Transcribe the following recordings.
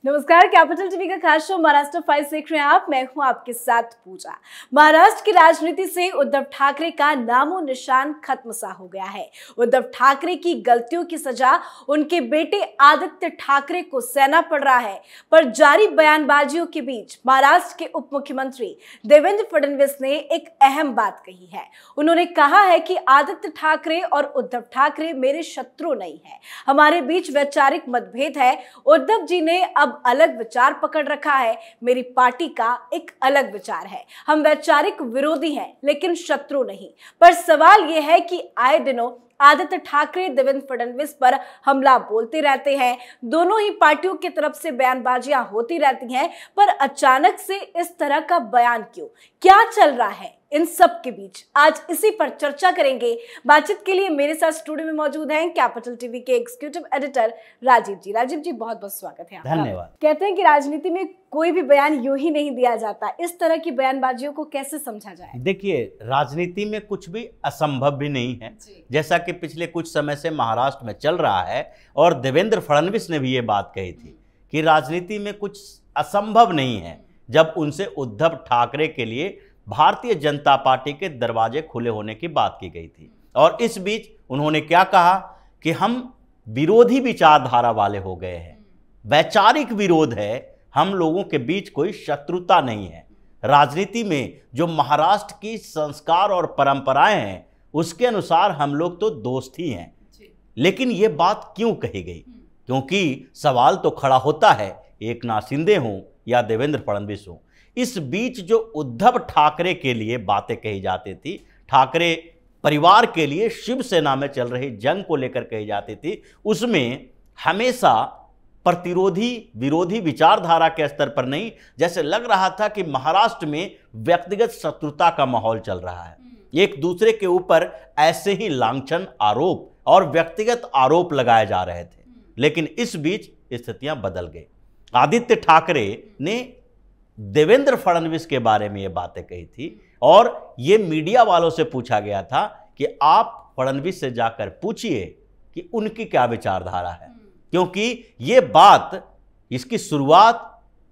नमस्कार, capital TV का खास शो महाराष्ट्र फाइल्स देख रहे हैं आप। मैं हूं आपके साथ पूजा। महाराष्ट्र की राजनीति से उद्धव ठाकरे का नामो निशान खत्म सा हो गया है। उद्धव ठाकरे की गलतियों की सजा उनके बेटे आदित्य ठाकरे को सहना पड़ रहा है। पर जारी बयानबाजियों के बीच महाराष्ट्र के उप मुख्यमंत्री देवेंद्र फडणवीस ने एक अहम बात कही है। उन्होंने कहा है कि आदित्य ठाकरे और उद्धव ठाकरे मेरे शत्रु नहीं है, हमारे बीच वैचारिक मतभेद है। उद्धव जी ने अब अलग विचार पकड़ रखा है, मेरी पार्टी का एक अलग विचार है। हम वैचारिक विरोधी हैं लेकिन शत्रु नहीं। पर सवाल यह है कि आए दिनों आदित्य ठाकरे देवेंद्र फडणवीस पर हमला बोलते रहते हैं। दोनों ही पार्टियों की तरफ से बयानबाजियां होती रहती हैं, पर अचानक से इस तरह का बयान क्यों? क्या चल रहा है इन सब के बीच? आज इसी पर चर्चा करेंगे। बातचीत के लिए मेरे साथ स्टूडियो में मौजूद हैं कैपिटल टीवी के एग्जीक्यूटिव एडिटर राजीव जी। राजीव जी, बहुत बहुत स्वागत है आपका। धन्यवाद। कहते हैं कि राजनीति में कोई भी बयान यूं ही नहीं दिया जाता। इस तरह की बयानबाजियों को कैसे समझा जाए? देखिए, राजनीति में कुछ भी असंभव भी नहीं है, जैसा कि पिछले कुछ समय से महाराष्ट्र में चल रहा है। और देवेंद्र फडणवीस ने भी ये बात कही थी कि राजनीति में कुछ असंभव नहीं है, जब उनसे उद्धव ठाकरे के लिए भारतीय जनता पार्टी के दरवाजे खुले होने की बात की गई थी। और इस बीच उन्होंने क्या कहा कि हम विरोधी विचारधारा वाले हो गए हैं, वैचारिक विरोध है, हम लोगों के बीच कोई शत्रुता नहीं है। राजनीति में जो महाराष्ट्र की संस्कार और परंपराएं हैं उसके अनुसार हम लोग तो दोस्त ही हैं। लेकिन ये बात क्यों कही गई? क्योंकि सवाल तो खड़ा होता है, एकनाथ शिंदे हों या देवेंद्र फडणवीस हों, इस बीच जो उद्धव ठाकरे के लिए बातें कही जाती थी, ठाकरे परिवार के लिए शिवसेना में चल रही जंग को लेकर कही जाती थी, उसमें हमेशा प्रतिरोधी विरोधी विचारधारा के स्तर पर नहीं, जैसे लग रहा था कि महाराष्ट्र में व्यक्तिगत शत्रुता का माहौल चल रहा है। एक दूसरे के ऊपर ऐसे ही लांछन आरोप और व्यक्तिगत आरोप लगाए जा रहे थे। लेकिन इस बीच स्थितियां बदल गई। आदित्य ठाकरे ने देवेंद्र फडणवीस के बारे में ये बातें कही थी और ये मीडिया वालों से पूछा गया था कि आप फडणवीस से जाकर पूछिए कि उनकी क्या विचारधारा है, क्योंकि ये बात, इसकी शुरुआत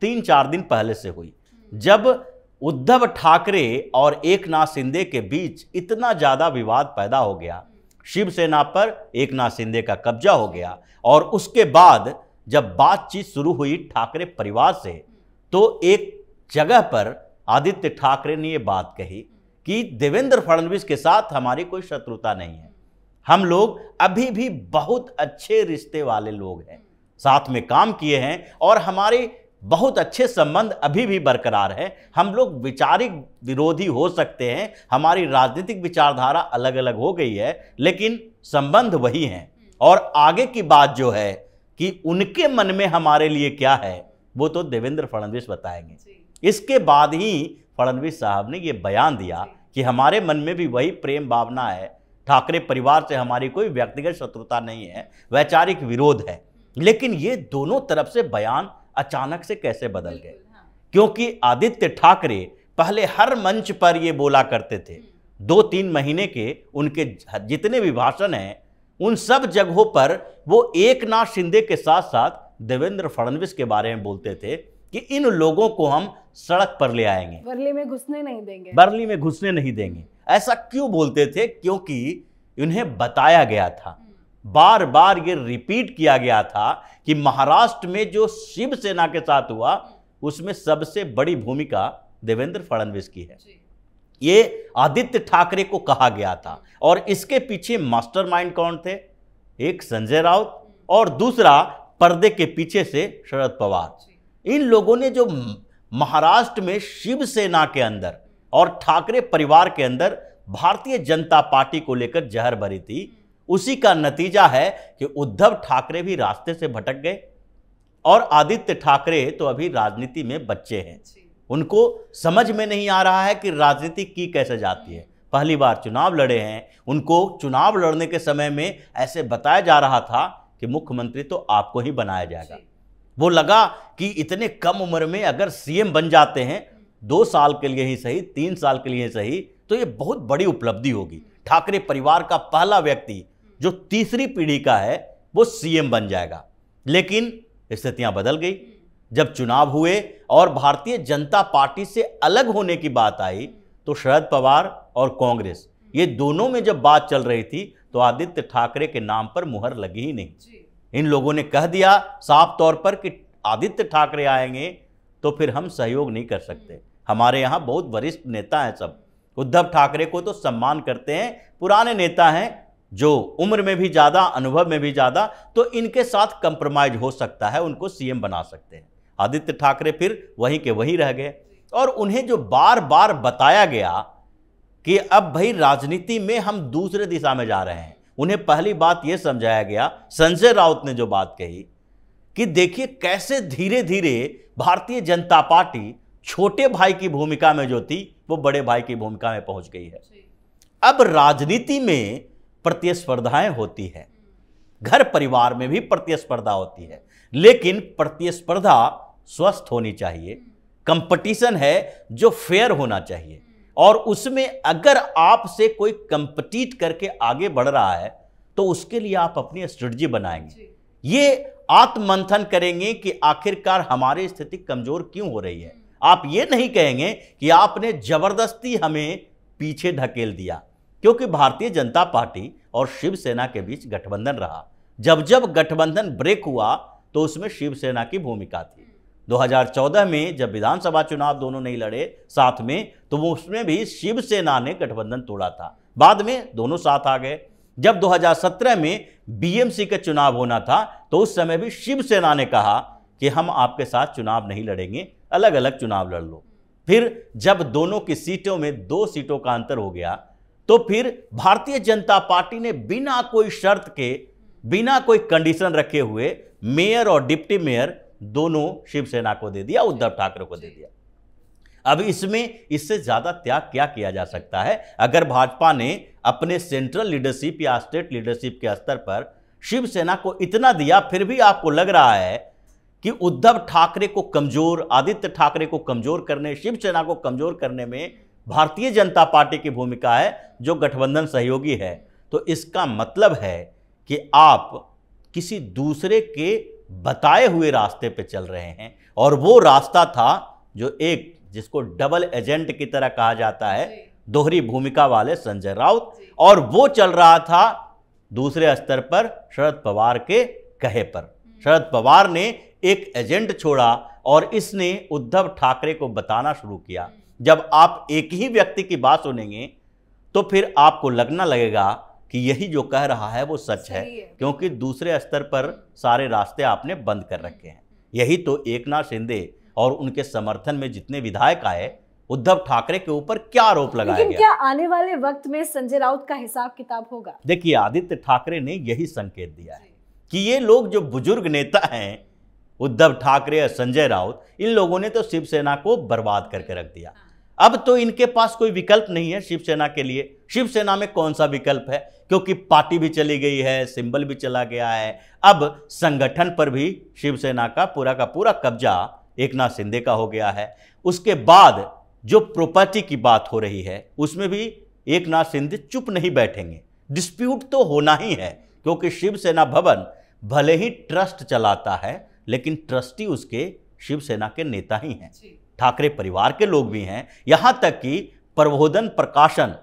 3-4 दिन पहले से हुई, जब उद्धव ठाकरे और एकनाथ शिंदे के बीच इतना ज़्यादा विवाद पैदा हो गया। शिवसेना पर एकनाथ शिंदे का कब्जा हो गया और उसके बाद जब बातचीत शुरू हुई ठाकरे परिवार से, तो एक जगह पर आदित्य ठाकरे ने ये बात कही कि देवेंद्र फडणवीस के साथ हमारी कोई शत्रुता नहीं है, हम लोग अभी भी बहुत अच्छे रिश्ते वाले लोग हैं, साथ में काम किए हैं और हमारे बहुत अच्छे संबंध अभी भी बरकरार हैं। हम लोग वैचारिक विरोधी हो सकते हैं, हमारी राजनीतिक विचारधारा अलग अलग हो गई है, लेकिन संबंध वही हैं। और आगे की बात जो है कि उनके मन में हमारे लिए क्या है, वो तो देवेंद्र फडणवीस बताएंगे। इसके बाद ही फडणवीस साहब ने ये बयान दिया कि हमारे मन में भी वही प्रेम भावना है, ठाकरे परिवार से हमारी कोई व्यक्तिगत शत्रुता नहीं है, वैचारिक विरोध है। लेकिन ये दोनों तरफ से बयान अचानक से कैसे बदल गए? क्योंकि आदित्य ठाकरे पहले हर मंच पर ये बोला करते थे, 2-3 महीने के उनके जितने भी भाषण हैं उन सब जगहों पर वो एकनाथ शिंदे के साथ साथ देवेंद्र फडणवीस के बारे में बोलते थे कि इन लोगों को हम सड़क पर ले आएंगे, बर्ली में घुसने नहीं देंगे, बर्ली में घुसने नहीं देंगे। ऐसा क्यों बोलते थे? क्योंकि उन्हें बताया गया था, बार बार ये रिपीट किया गया था कि महाराष्ट्र में जो शिवसेना के साथ हुआ उसमें सबसे बड़ी भूमिका देवेंद्र फडणवीस की है। ये आदित्य ठाकरे को कहा गया था। और इसके पीछे मास्टरमाइंड कौन थे? एक संजय राउत और दूसरा पर्दे के पीछे से शरद पवार। इन लोगों ने जो महाराष्ट्र में शिवसेना के अंदर और ठाकरे परिवार के अंदर भारतीय जनता पार्टी को लेकर जहर भरी थी, उसी का नतीजा है कि उद्धव ठाकरे भी रास्ते से भटक गए और आदित्य ठाकरे तो अभी राजनीति में बच्चे हैं। उनको समझ में नहीं आ रहा है कि राजनीति की कैसे जाती है। पहली बार चुनाव लड़े हैं, उनको चुनाव लड़ने के समय में ऐसे बताया जा रहा था कि मुख्यमंत्री तो आपको ही बनाया जाएगा। वो लगा कि इतने कम उम्र में अगर सीएम बन जाते हैं, 2 साल के लिए ही सही, 3 साल के लिए ही सही, तो ये बहुत बड़ी उपलब्धि होगी। ठाकरे परिवार का पहला व्यक्ति जो तीसरी पीढ़ी का है वो सीएम बन जाएगा। लेकिन स्थितियां बदल गई। जब चुनाव हुए और भारतीय जनता पार्टी से अलग होने की बात आई तो शरद पवार और कांग्रेस, ये दोनों में जब बात चल रही थी तो आदित्य ठाकरे के नाम पर मुहर लगी ही नहीं। इन लोगों ने कह दिया साफ तौर पर कि आदित्य ठाकरे आएंगे तो फिर हम सहयोग नहीं कर सकते। हमारे यहाँ बहुत वरिष्ठ नेता हैं, सब उद्धव ठाकरे को तो सम्मान करते हैं, पुराने नेता हैं जो उम्र में भी ज़्यादा, अनुभव में भी ज़्यादा, तो इनके साथ कंप्रोमाइज हो सकता है, उनको सीएम बना सकते हैं। आदित्य ठाकरे फिर वहीं के वहीं रह गए और उन्हें जो बार बार बताया गया कि अब भाई राजनीति में हम दूसरे दिशा में जा रहे हैं, उन्हें पहली बात यह समझाया गया, संजय राउत ने जो बात कही कि देखिए कैसे धीरे धीरे भारतीय जनता पार्टी छोटे भाई की भूमिका में जो थी वो बड़े भाई की भूमिका में पहुंच गई है। अब राजनीति में प्रतिस्पर्धाएं होती है, घर परिवार में भी प्रतिस्पर्धा होती है, लेकिन प्रतिस्पर्धा स्वस्थ होनी चाहिए। कंपटीशन है जो फेयर होना चाहिए और उसमें अगर आपसे कोई कंपटीट करके आगे बढ़ रहा है तो उसके लिए आप अपनी स्ट्रेटजी बनाएंगे, ये आत्ममंथन करेंगे कि आखिरकार हमारी स्थिति कमजोर क्यों हो रही है। आप ये नहीं कहेंगे कि आपने जबरदस्ती हमें पीछे ढकेल दिया, क्योंकि भारतीय जनता पार्टी और शिवसेना के बीच गठबंधन रहा। जब जब गठबंधन ब्रेक हुआ तो उसमें शिवसेना की भूमिका थी। 2014 में जब विधानसभा चुनाव दोनों नहीं लड़े साथ में, तो वो उसमें भी शिवसेना ने गठबंधन तोड़ा था, बाद में दोनों साथ आ गए। जब 2017 में बीएमसी का चुनाव होना था तो उस समय भी शिवसेना ने कहा कि हम आपके साथ चुनाव नहीं लड़ेंगे, अलग अलग चुनाव लड़ लो। फिर जब दोनों की सीटों में 2 सीटों का अंतर हो गया तो फिर भारतीय जनता पार्टी ने बिना कोई शर्त के, बिना कोई कंडीशन रखे हुए मेयर और डिप्टी मेयर दोनों शिवसेना को दे दिया, उद्धव ठाकरे को दे दिया। अब इसमें इससे ज्यादा त्याग क्या किया जा सकता है। अगर भाजपा ने अपने सेंट्रल लीडरशिप या स्टेट लीडरशिप के स्तर पर शिवसेना को इतना दिया, फिर भी आपको लग रहा है कि उद्धव ठाकरे को कमजोर, आदित्य ठाकरे को कमजोर करने, शिवसेना को कमजोर करने में भारतीय जनता पार्टी की भूमिका है जो गठबंधन सहयोगी है, तो इसका मतलब है कि आप किसी दूसरे के बताए हुए रास्ते पे चल रहे हैं। और वो रास्ता था जो एक, जिसको डबल एजेंट की तरह कहा जाता है, दोहरी भूमिका वाले संजय राउत, और वो चल रहा था दूसरे स्तर पर शरद पवार के कहे पर। शरद पवार ने एक एजेंट छोड़ा और इसने उद्धव ठाकरे को बताना शुरू किया। जब आप एक ही व्यक्ति की बात सुनेंगे तो फिर आपको लगना लगेगा कि यही जो कह रहा है वो सच है, क्योंकि दूसरे स्तर पर सारे रास्ते आपने बंद कर रखे हैं। यही तो एकनाथ शिंदे और उनके समर्थन में जितने विधायक आए, उद्धव ठाकरे के ऊपर क्या आरोप लगाया गया। क्या आने वाले वक्त में संजय राउत का हिसाब किताब होगा? देखिए, आदित्य ठाकरे ने यही संकेत दिया है कि ये लोग जो बुजुर्ग नेता हैं, उद्धव ठाकरे और संजय राउत, इन लोगों ने तो शिवसेना को बर्बाद करके रख दिया। अब तो इनके पास कोई विकल्प नहीं है शिवसेना के लिए। शिवसेना में कौन सा विकल्प है, क्योंकि पार्टी भी चली गई है, सिंबल भी चला गया है। अब संगठन पर भी शिवसेना का पूरा कब्जा एकनाथ शिंदे का हो गया है। उसके बाद जो प्रॉपर्टी की बात हो रही है उसमें भी एकनाथ शिंदे चुप नहीं बैठेंगे। डिस्प्यूट तो होना ही है, क्योंकि शिवसेना भवन भले ही ट्रस्ट चलाता है लेकिन ट्रस्टी उसके शिवसेना के नेता ही हैं, ठाकरे परिवार के लोग भी हैं। यहां तक कि प्रबोधन प्रकाशन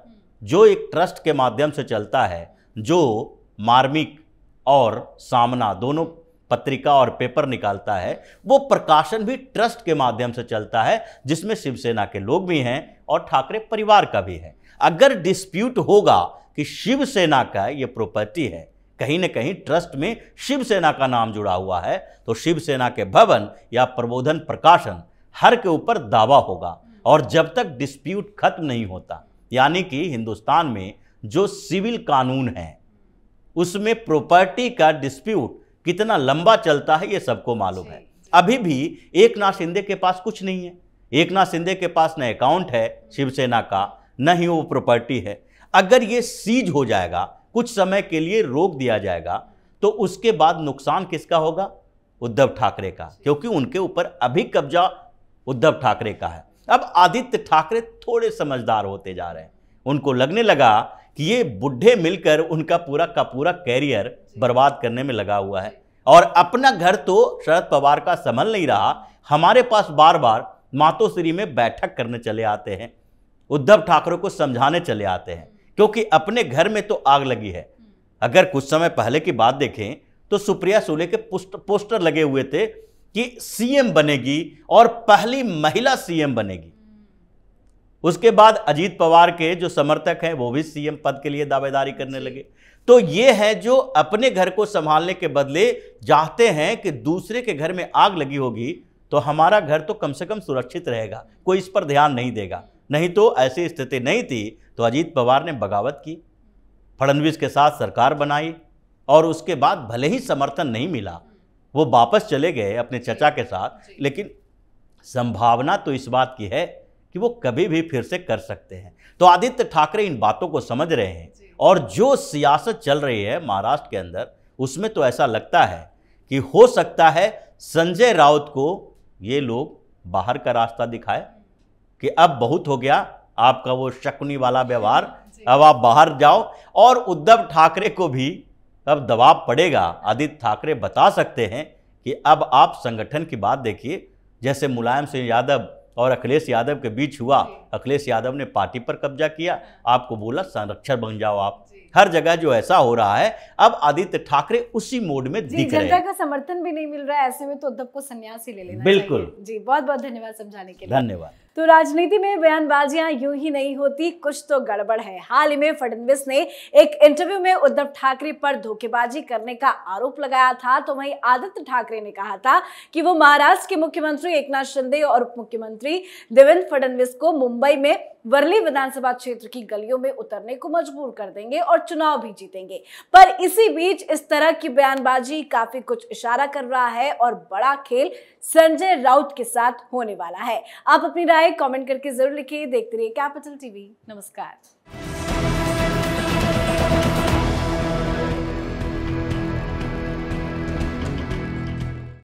जो एक ट्रस्ट के माध्यम से चलता है, जो मार्मिक और सामना दोनों पत्रिका और पेपर निकालता है, वो प्रकाशन भी ट्रस्ट के माध्यम से चलता है, जिसमें शिवसेना के लोग भी हैं और ठाकरे परिवार का भी है। अगर डिस्प्यूट होगा कि शिवसेना का ये प्रॉपर्टी है, कहीं न कहीं ट्रस्ट में शिवसेना का नाम जुड़ा हुआ है, तो शिवसेना के भवन या प्रबोधन प्रकाशन हर के ऊपर दावा होगा। और जब तक डिस्प्यूट खत्म नहीं होता, यानी कि हिंदुस्तान में जो सिविल कानून है उसमें प्रॉपर्टी का डिस्प्यूट कितना लंबा चलता है ये सबको मालूम है। अभी भी एकनाथ शिंदे के पास कुछ नहीं है। एकनाथ शिंदे के पास न अकाउंट है शिवसेना का, न ही वो प्रॉपर्टी है। अगर ये सीज हो जाएगा, कुछ समय के लिए रोक दिया जाएगा, तो उसके बाद नुकसान किसका होगा? उद्धव ठाकरे का, क्योंकि उनके ऊपर अभी कब्जा उद्धव ठाकरे का है। अब आदित्य ठाकरे थोड़े समझदार होते जा रहे हैं। उनको लगने लगा कि ये बुढ़े मिलकर उनका पूरा का पूरा कैरियर बर्बाद करने में लगा हुआ है, और अपना घर तो शरद पवार का संभल नहीं रहा, हमारे पास बार बार मातोश्री में बैठक करने चले आते हैं, उद्धव ठाकरे को समझाने चले आते हैं, क्योंकि अपने घर में तो आग लगी है। अगर कुछ समय पहले की बात देखें तो सुप्रिया सुले के पोस्टर लगे हुए थे कि सीएम बनेगी और पहली महिला सीएम बनेगी। उसके बाद अजीत पवार के जो समर्थक हैं वो भी सीएम पद के लिए दावेदारी करने लगे। तो ये है जो अपने घर को संभालने के बदले चाहते हैं कि दूसरे के घर में आग लगी होगी तो हमारा घर तो कम से कम सुरक्षित रहेगा, कोई इस पर ध्यान नहीं देगा। नहीं तो ऐसी स्थिति नहीं थी तो अजीत पवार ने बगावत की, फडणवीस के साथ सरकार बनाई और उसके बाद भले ही समर्थन नहीं मिला, वो वापस चले गए अपने चचा के साथ, लेकिन संभावना तो इस बात की है कि वो कभी भी फिर से कर सकते हैं। तो आदित्य ठाकरे इन बातों को समझ रहे हैं और जो सियासत चल रही है महाराष्ट्र के अंदर उसमें तो ऐसा लगता है कि हो सकता है संजय राउत को ये लोग बाहर का रास्ता दिखाए कि अब बहुत हो गया आपका वो शकुनी वाला व्यवहार, अब आप बाहर जाओ। और उद्धव ठाकरे को भी अब दबाव पड़ेगा। आदित्य ठाकरे बता सकते हैं कि अब आप संगठन की बात देखिए, जैसे मुलायम सिंह यादव और अखिलेश यादव के बीच हुआ, अखिलेश यादव ने पार्टी पर कब्जा किया, आपको बोला संरक्षक बन जाओ आप। हर जगह जो ऐसा हो रहा है अब आदित्य ठाकरे उसी मोड में दिख रहे हैं। जनता का समर्थन भी नहीं मिल रहा है, ऐसे में तो उद्धव को संन्यास ही ले लेना बिल्कुल चाहिए। जी बहुत बहुत धन्यवाद समझाने के लिए। धन्यवाद। तो राजनीति में बयानबाजियां यूं ही नहीं होती, कुछ तो गड़बड़ है। हाल ही में फडणवीस ने एक इंटरव्यू में उद्धव ठाकरे पर धोखेबाजी करने का आरोप लगाया था, तो वहीं आदित्य ठाकरे ने कहा था कि वो महाराष्ट्र के मुख्यमंत्री एकनाथ शिंदे और उप मुख्यमंत्री देवेंद्र फडणवीस को मुंबई में वर्ली विधानसभा क्षेत्र की गलियों में उतरने को मजबूर कर देंगे और चुनाव भी जीतेंगे। पर इसी बीच इस तरह की बयानबाजी काफी कुछ इशारा कर रहा है और बड़ा खेल संजय राउत के साथ होने वाला है। आप अपनी राय कमेंट करके जरूर लिखिए। देखते रहिए कैपिटल टीवी। नमस्कार।